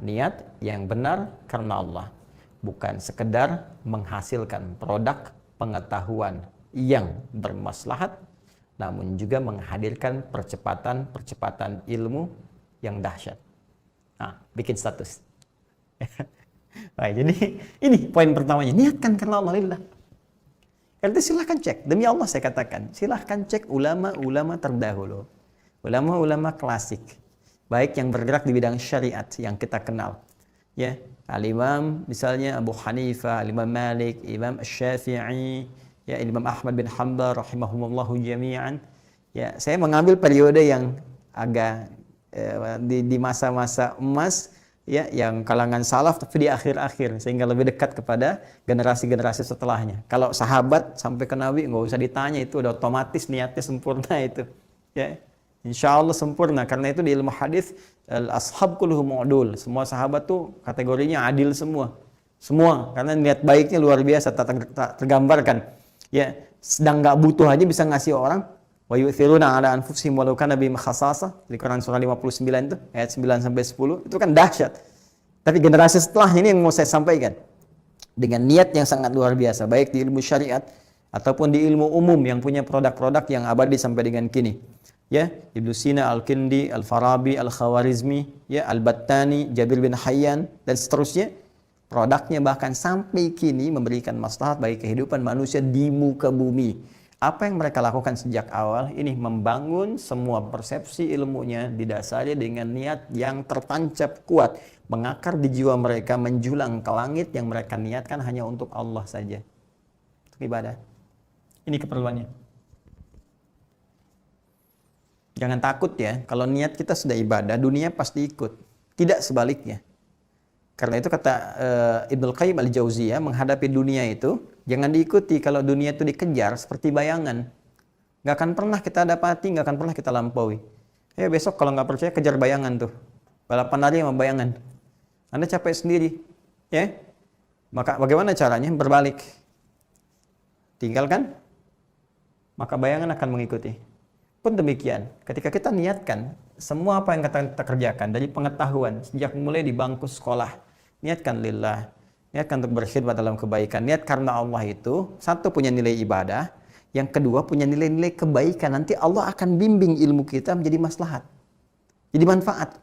niat yang benar karena Allah, bukan sekedar menghasilkan produk pengetahuan yang bermaslahat, namun juga menghadirkan percepatan ilmu yang dahsyat. Nah, bikin status. Baik, jadi ini poin pertamanya, niatkan karena Allah lillah. Karena itu silahkan cek, demi Allah saya katakan, silahkan cek ulama-ulama terdahulu, ulama-ulama klasik, baik yang bergerak di bidang syariat yang kita kenal, ya, Al-Imam misalnya Abu Hanifah, Al-Imam Malik, Imam Syafi'i, ya, Imam Ahmad bin Hanbal rahimahumullahu jami'an. Ya, saya mengambil periode yang agak di masa-masa emas, ya, yang kalangan salaf tapi di akhir-akhir, sehingga lebih dekat kepada generasi-generasi setelahnya. Kalau sahabat sampai ke Nabi nggak usah ditanya, itu udah otomatis niatnya sempurna itu, ya, insya Allah sempurna. Karena itu di ilmu hadis al-ashab kulluhum udul, semua sahabat tuh kategorinya adil semua, karena niat baiknya luar biasa, tak tergambarkan, ya. Sedang nggak butuh aja bisa ngasih orang. Wa yu'thiruna ala anfusihim walau kana bihim khassasah, di Quran surah 59 itu ayat 9 sampai 10, itu kan dahsyat. Tapi generasi setelahnya ini yang mau saya sampaikan, dengan niat yang sangat luar biasa, baik di ilmu syariat ataupun di ilmu umum yang punya produk-produk yang abadi sampai dengan kini, ya, Ibnu Sina, Al-Kindi, Al-Farabi, Al-Khawarizmi, ya, Al-Battani, Jabir bin Hayyan dan seterusnya. Produknya bahkan sampai kini memberikan maslahat bagi kehidupan manusia di muka bumi. Apa yang mereka lakukan sejak awal ini membangun semua persepsi ilmunya didasari dengan niat yang tertancap kuat, mengakar di jiwa mereka, menjulang ke langit, yang mereka niatkan hanya untuk Allah saja, untuk ibadah. Ini keperluannya. Jangan takut ya, kalau niat kita sudah ibadah, dunia pasti ikut. Tidak sebaliknya. Karena itu kata Ibnu Qayyim al-Jauziyah, menghadapi dunia itu jangan diikuti. Kalau dunia itu dikejar seperti bayangan, nggak akan pernah kita dapati, nggak akan pernah kita lampaui. Besok kalau nggak percaya kejar bayangan tuh, balapan lari sama bayangan, Anda capek sendiri, ya. Maka bagaimana caranya? Berbalik, tinggalkan, maka bayangan akan mengikuti. Pun demikian, ketika kita niatkan semua apa yang kita kerjakan dari pengetahuan sejak mulai di bangku sekolah, niatkan lillah, niatkan untuk berkhidmat dalam kebaikan. Niat karena Allah itu, satu, punya nilai ibadah, yang kedua punya nilai-nilai kebaikan. Nanti Allah akan bimbing ilmu kita menjadi maslahat, jadi manfaat.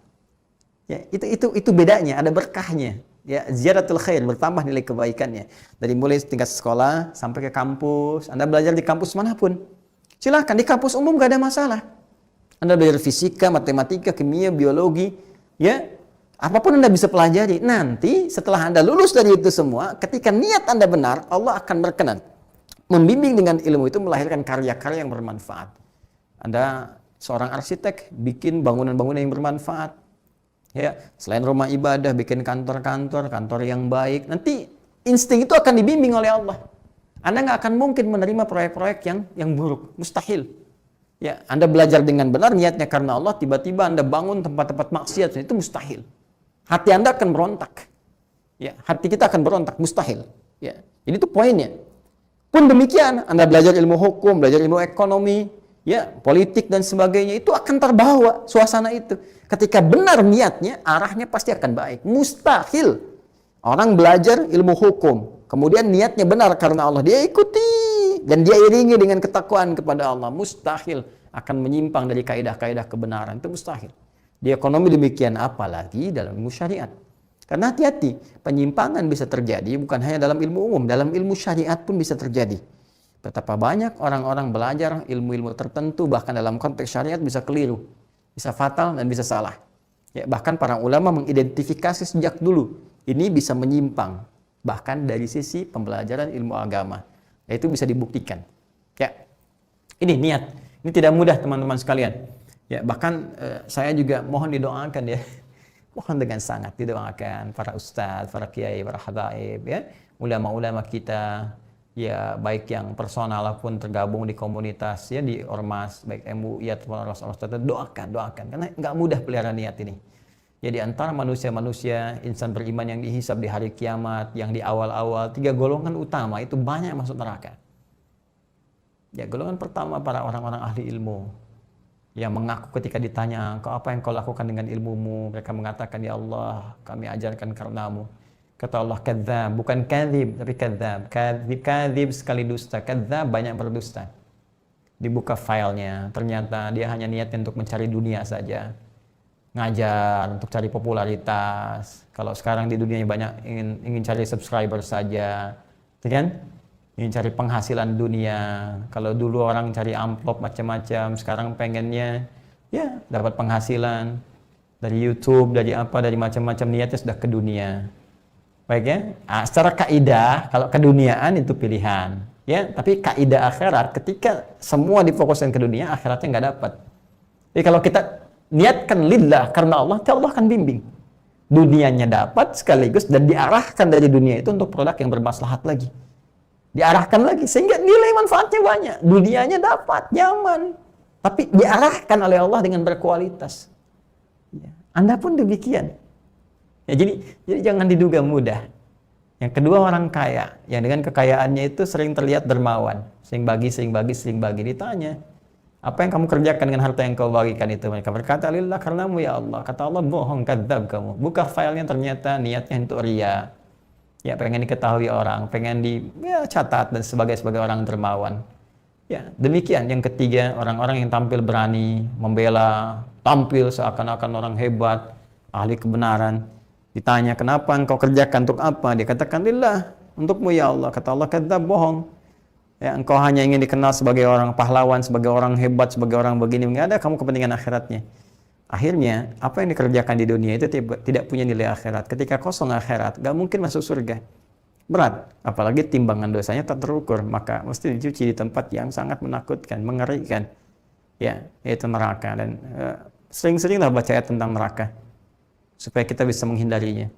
Ya, itu bedanya, ada berkahnya. Ya, ziyadatul khair, bertambah nilai kebaikannya. Dari mulai tingkat sekolah sampai ke kampus, Anda belajar di kampus manapun, silakan, di kampus umum gak ada masalah. Anda belajar fisika, matematika, kimia, biologi, ya, apapun Anda bisa pelajari. Nanti setelah Anda lulus dari itu semua, ketika niat Anda benar, Allah akan berkenan membimbing dengan ilmu itu melahirkan karya-karya yang bermanfaat. Anda seorang arsitek, bikin bangunan-bangunan yang bermanfaat. Ya, selain rumah ibadah, bikin kantor-kantor yang baik. Nanti insting itu akan dibimbing oleh Allah. Anda nggak akan mungkin menerima proyek-proyek yang buruk, mustahil. Ya, Anda belajar dengan benar, niatnya karena Allah, tiba-tiba Anda bangun tempat-tempat maksiat, itu mustahil. Hati Anda akan berontak. Ya, hati kita akan berontak, mustahil. Ya, ini tuh poinnya. Pun demikian, Anda belajar ilmu hukum, belajar ilmu ekonomi, ya, politik dan sebagainya, itu akan terbawa suasana itu. Ketika benar niatnya, arahnya pasti akan baik. Mustahil orang belajar ilmu hukum, kemudian niatnya benar karena Allah, dia ikuti dan dia iringi dengan ketakwaan kepada Allah, mustahil akan menyimpang dari kaidah-kaidah kebenaran, itu mustahil. Di ekonomi demikian, apalagi dalam ilmu syariat. Karena hati-hati, penyimpangan bisa terjadi bukan hanya dalam ilmu umum, dalam ilmu syariat pun bisa terjadi. Betapa banyak orang-orang belajar ilmu-ilmu tertentu, bahkan dalam konteks syariat bisa keliru, bisa fatal dan bisa salah. Ya, bahkan para ulama mengidentifikasi sejak dulu, ini bisa menyimpang, bahkan dari sisi pembelajaran ilmu agama. Ya, itu bisa dibuktikan. Ya, ini niat. Ini tidak mudah teman-teman sekalian. Ya, bahkan saya juga mohon didoakan ya. Mohon dengan sangat didoakan para ustadz, para kiai, para habaib, ya, ulama-ulama kita, ya, baik yang personal maupun tergabung di komunitas, ya, di ormas, baik MUI ataupun ormas-ormas tertentu, doakan, karena nggak mudah pelihara niat ini. Ya, di antara manusia-manusia, insan beriman yang dihisab di hari kiamat, yang di awal-awal, 3 golongan utama itu banyak yang masuk neraka. Ya, golongan pertama para orang-orang ahli ilmu, yang mengaku ketika ditanya, "Kau apa yang kau lakukan dengan ilmumu?" Mereka mengatakan, "Ya Allah, kami ajarkan karenamu." Kata Allah, "Kadzdzab," bukan kadzib, tapi kadzdzab. Kadzib, kadzib sekali dusta, kadzdzab banyak berdusta. Dibuka filenya, ternyata dia hanya niatnya untuk mencari dunia saja. Ngajar untuk cari popularitas. Kalau sekarang di dunia banyak ingin cari subscriber saja, kan? Ingin cari penghasilan dunia. Kalau dulu orang cari amplop macam-macam, sekarang pengennya ya dapat penghasilan dari YouTube, dari apa, dari macam-macam, niatnya sudah ke dunia. Baik ya. Secara kaidah kalau keduniaan itu pilihan, ya. Tapi kaidah akhirat ketika semua difokuskan ke dunia, akhiratnya nggak dapat. Jadi kalau kita niatkan lillah karena Allah akan bimbing. Dunianya dapat sekaligus dan diarahkan dari dunia itu untuk produk yang bermaslahat lagi. Diarahkan lagi sehingga nilai manfaatnya banyak. Dunianya dapat, nyaman. Tapi diarahkan oleh Allah dengan berkualitas. Ya. Anda pun demikian. Ya, jadi jangan diduga mudah. Yang kedua, orang kaya yang dengan kekayaannya itu sering terlihat dermawan. Sering bagi. Ditanya, "Apa yang kamu kerjakan dengan harta yang kau bagikan itu?" Mereka berkata, "Lillah, karenamu ya Allah." Kata Allah, "Bohong, kadzdzab kamu." Buka filenya, ternyata niatnya untuk riya. Ya, pengen diketahui orang, pengen catat dan sebagai orang dermawan. Ya, demikian. Yang ketiga, orang-orang yang tampil berani, membela, tampil seakan-akan orang hebat, ahli kebenaran. Ditanya, "Kenapa engkau kerjakan, untuk apa?" Dia katakan, "Lillah, untukmu ya Allah." Kata Allah, "Kadzdzab, bohong. Ya, engkau hanya ingin dikenal sebagai orang pahlawan, sebagai orang hebat, sebagai orang begini. Enggak ada kamu kepentingan akhiratnya." Akhirnya, apa yang dikerjakan di dunia itu tidak punya nilai akhirat. Ketika kosong akhirat, gak mungkin masuk surga. Berat. Apalagi timbangan dosanya tak terukur. Maka mesti dicuci di tempat yang sangat menakutkan, mengerikan. Ya, yaitu neraka. Dan sering-seringlah baca ayat tentang neraka. Supaya kita bisa menghindarinya.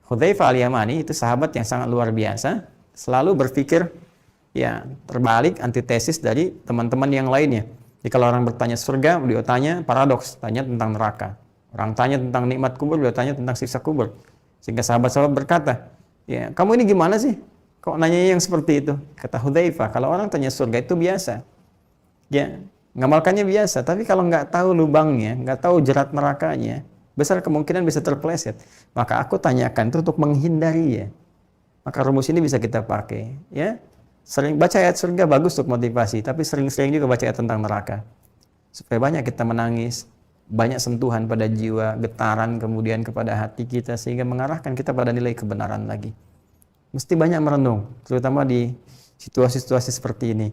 Hudzaifah al-Yamani itu sahabat yang sangat luar biasa. Selalu berpikir, ya, terbalik, antitesis dari teman-teman yang lainnya. Jadi kalau orang bertanya surga, beliau tanya paradoks, tanya tentang neraka. Orang tanya tentang nikmat kubur, beliau tanya tentang siksa kubur. Sehingga sahabat-sahabat berkata, "Ya, kamu ini gimana sih? Kok nanya yang seperti itu?" Kata Hudzaifah, "Kalau orang tanya surga itu biasa. Ya, ngamalkannya biasa. Tapi kalau nggak tahu lubangnya, nggak tahu jerat nerakanya, besar kemungkinan bisa terpeleset. Maka aku tanyakan itu untuk menghindari ya." Maka rumus ini bisa kita pakai. Ya. Sering baca ayat surga bagus untuk motivasi, tapi sering-sering juga baca ayat tentang neraka. Supaya banyak kita menangis, banyak sentuhan pada jiwa, getaran kemudian kepada hati kita, sehingga mengarahkan kita pada nilai kebenaran lagi. Mesti banyak merenung, terutama di situasi-situasi seperti ini.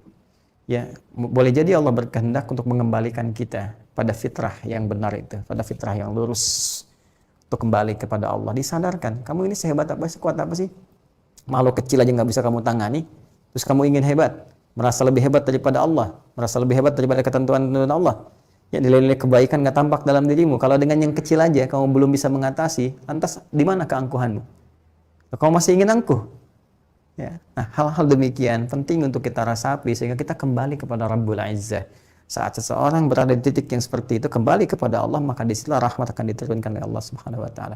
Ya, boleh jadi Allah berkehendak untuk mengembalikan kita pada fitrah yang benar itu, pada fitrah yang lurus, untuk kembali kepada Allah. Disadarkan, kamu ini sehebat apa, sekuat apa sih? Makhluk kecil aja nggak bisa kamu tangani. Terus kamu ingin hebat, merasa lebih hebat daripada Allah, merasa lebih hebat daripada ketentuan-ketentuan Allah. Ya, nilai-nilai kebaikan nggak tampak dalam dirimu. Kalau dengan yang kecil aja kamu belum bisa mengatasi, lantas di mana keangkuhanmu? Kamu masih ingin angkuh? Ya. Nah, hal-hal demikian penting untuk kita rasapi sehingga kita kembali kepada Rabbul Izzah. Saat seseorang berada di titik yang seperti itu, kembali kepada Allah, maka disitulah rahmat akan diturunkan oleh Allah Subhanahu wa taala.